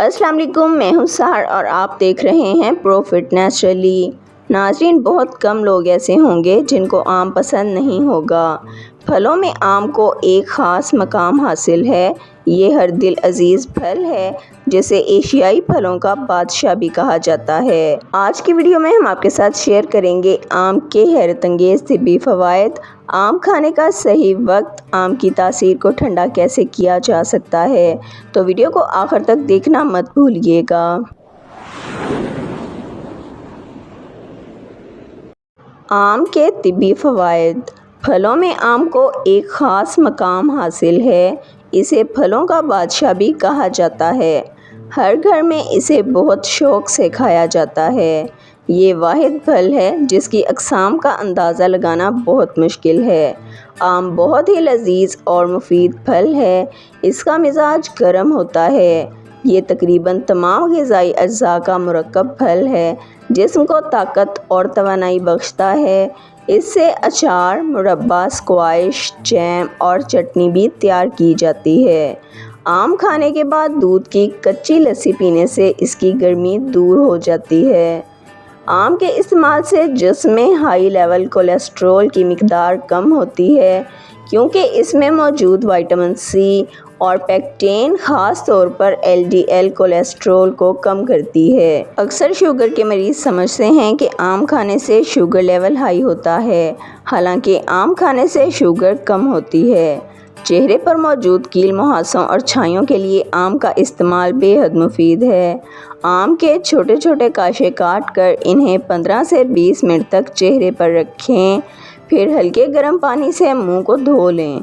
अस्सलाम वालेकुम, मैं हूँ सहर और आप देख रहे हैं प्रोफिट नेचुरली। नाज़रीन, बहुत कम लोग ऐसे होंगे जिनको आम पसंद नहीं होगा। फलों में आम को एक ख़ास मकाम हासिल है। ये हर दिल अजीज़ फल है जिसे एशियाई फलों का बादशाह भी कहा जाता है। आज की वीडियो में हम आपके साथ शेयर करेंगे आम के हैरत अंगेज़ तिब्बी फ़वाइद, आम खाने का सही वक्त, आम की तासीर को ठंडा कैसे किया जा सकता है। तो वीडियो को आखिर तक देखना मत भूलिएगा। आम के तिब्बी फ़वाइद। फलों में आम को एक ख़ास मकाम हासिल है। इसे फलों का बादशाह भी कहा जाता है। हर घर में इसे बहुत शौक़ से खाया जाता है। ये वाहिद फल है जिसकी अक़साम का अंदाज़ा लगाना बहुत मुश्किल है। आम बहुत ही लजीज और मुफीद फल है। इसका मिजाज गर्म होता है। ये तकरीबन तमाम ग़िज़ाई अज्जा का मुरक्कब फल है। जिस्म को ताकत और तवानाई बख्शता है। इससे अचार, मुरब्बा, स्क्वाश, जैम और चटनी भी तैयार की जाती है। आम खाने के बाद दूध की कच्ची लस्सी पीने से इसकी गर्मी दूर हो जाती है। आम के इस्तेमाल से जिस्म में हाई लेवल कोलेस्ट्रॉल की मिकदार कम होती है क्योंकि इसमें मौजूद विटामिन सी और पेक्टेन ख़ास तौर पर एलडीएल कोलेस्ट्रॉल को कम करती है। अक्सर शुगर के मरीज़ समझते हैं कि आम खाने से शुगर लेवल हाई होता है, हालांकि आम खाने से शुगर कम होती है। चेहरे पर मौजूद कील मुहासों और छाइयों के लिए आम का इस्तेमाल बेहद मुफीद है। आम के छोटे छोटे काशे काट कर इन्हें 15 से 20 मिनट तक चेहरे पर रखें, फिर हल्के गर्म पानी से मुंह को धो लें।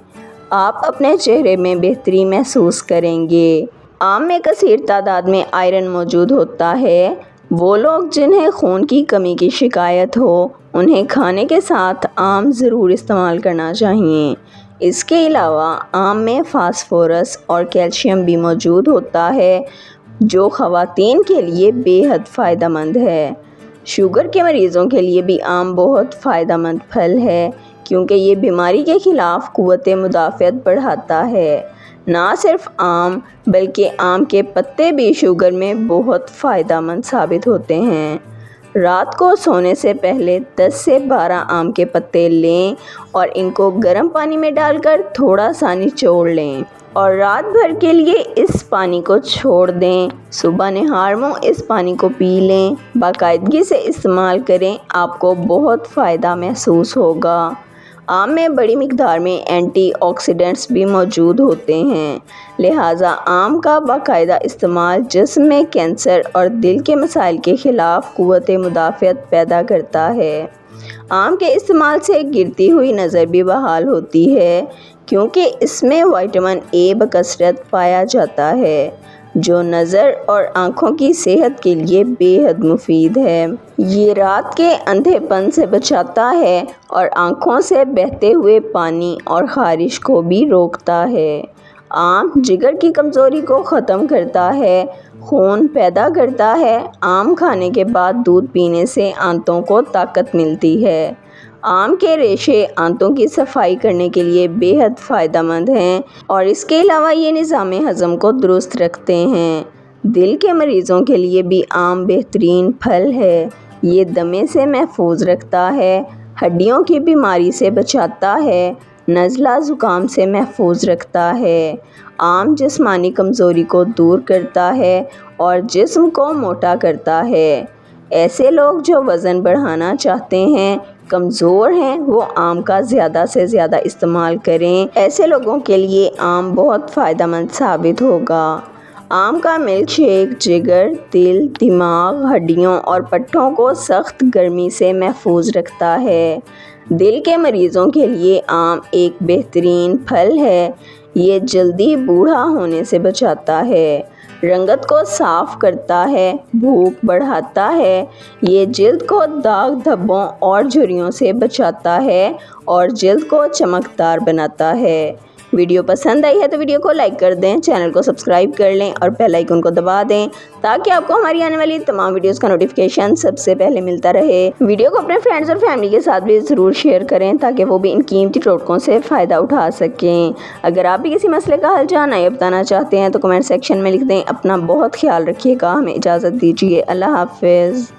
आप अपने चेहरे में बेहतरी महसूस करेंगे। आम में कसीर तादाद में आयरन मौजूद होता है। वो लोग जिन्हें खून की कमी की शिकायत हो, उन्हें खाने के साथ आम ज़रूर इस्तेमाल करना चाहिए। इसके अलावा आम में फास्फोरस और कैल्शियम भी मौजूद होता है जो ख़वातीन के लिए बेहद फ़ायदेमंद है। शुगर के मरीज़ों के लिए भी आम बहुत फ़ायदेमंद फल है क्योंकि ये बीमारी के ख़िलाफ़ क़ुव्वत मुदाफ़अत बढ़ाता है। ना सिर्फ आम बल्कि आम के पत्ते भी शुगर में बहुत फ़ायदेमंद साबित होते हैं। रात को सोने से पहले 10 से 12 आम के पत्ते लें और इनको गर्म पानी में डालकर थोड़ा सा निचोड़ लें और रात भर के लिए इस पानी को छोड़ दें। सुबह निहार मुँह इस पानी को पी लें। बाकायदगी से इस्तेमाल करें, आपको बहुत फ़ायदा महसूस होगा। आम में बड़ी मिकदार में एंटीऑक्सीडेंट्स भी मौजूद होते हैं, लिहाजा आम का बाकायदा इस्तेमाल जिस्म में कैंसर और दिल के मसाइल के ख़िलाफ़ क़ुव्वत मुदाफ़अत पैदा करता है। आम के इस्तेमाल से गिरती हुई नज़र भी बहाल होती है क्योंकि इसमें विटामिन ए बकसरत पाया जाता है जो नज़र और आँखों की सेहत के लिए बेहद मुफीद है। ये रात के अंधेपन से बचाता है और आँखों से बहते हुए पानी और ख़ारिश को भी रोकता है। आम जिगर की कमज़ोरी को ख़त्म करता है, खून पैदा करता है। आम खाने के बाद दूध पीने से आंतों को ताकत मिलती है। आम के रेशे आंतों की सफाई करने के लिए बेहद फ़ायदेमंद हैं और इसके अलावा ये निज़ाम हज़म को दुरुस्त रखते हैं। दिल के मरीज़ों के लिए भी आम बेहतरीन फल है। ये दमे से महफूज रखता है, हड्डियों की बीमारी से बचाता है, नज़ला ज़ुकाम से महफूज रखता है। आम जिस्मानी कमज़ोरी को दूर करता है और जिस्म को मोटा करता है। ऐसे लोग जो वज़न बढ़ाना चाहते हैं, कमज़ोर हैं, वो आम का ज़्यादा से ज़्यादा इस्तेमाल करें। ऐसे लोगों के लिए आम बहुत फ़ायदेमंद साबित होगा। आम का मिल्क शेक जिगर, दिल, दिमाग, हड्डियों और पट्ठों को सख्त गर्मी से महफूज रखता है। दिल के मरीज़ों के लिए आम एक बेहतरीन फल है। ये जल्दी बूढ़ा होने से बचाता है, रंगत को साफ़ करता है, भूख बढ़ाता है। ये जिल्द को दाग धब्बों और झुर्रियों से बचाता है और जिल्द को चमकदार बनाता है। ویڈیو پسند آئی ہے تو ویڈیو کو لائک کر دیں، چینل کو سبسکرائب کر لیں اور بیل آئیکن کو دبا دیں تاکہ آپ کو ہماری آنے والی تمام ویڈیوز کا نوٹیفیکیشن سب سے پہلے ملتا رہے۔ ویڈیو کو اپنے فرینڈز اور فیملی کے ساتھ بھی ضرور شیئر کریں تاکہ وہ بھی ان قیمتی ٹوٹکوں سے فائدہ اٹھا سکیں۔ اگر آپ بھی کسی مسئلے کا حل جاننا یا بتانا چاہتے ہیں تو کمنٹ سیکشن میں لکھ دیں۔ اپنا بہت خیال رکھیے گا، ہمیں اجازت دیجیے، اللہ حافظ۔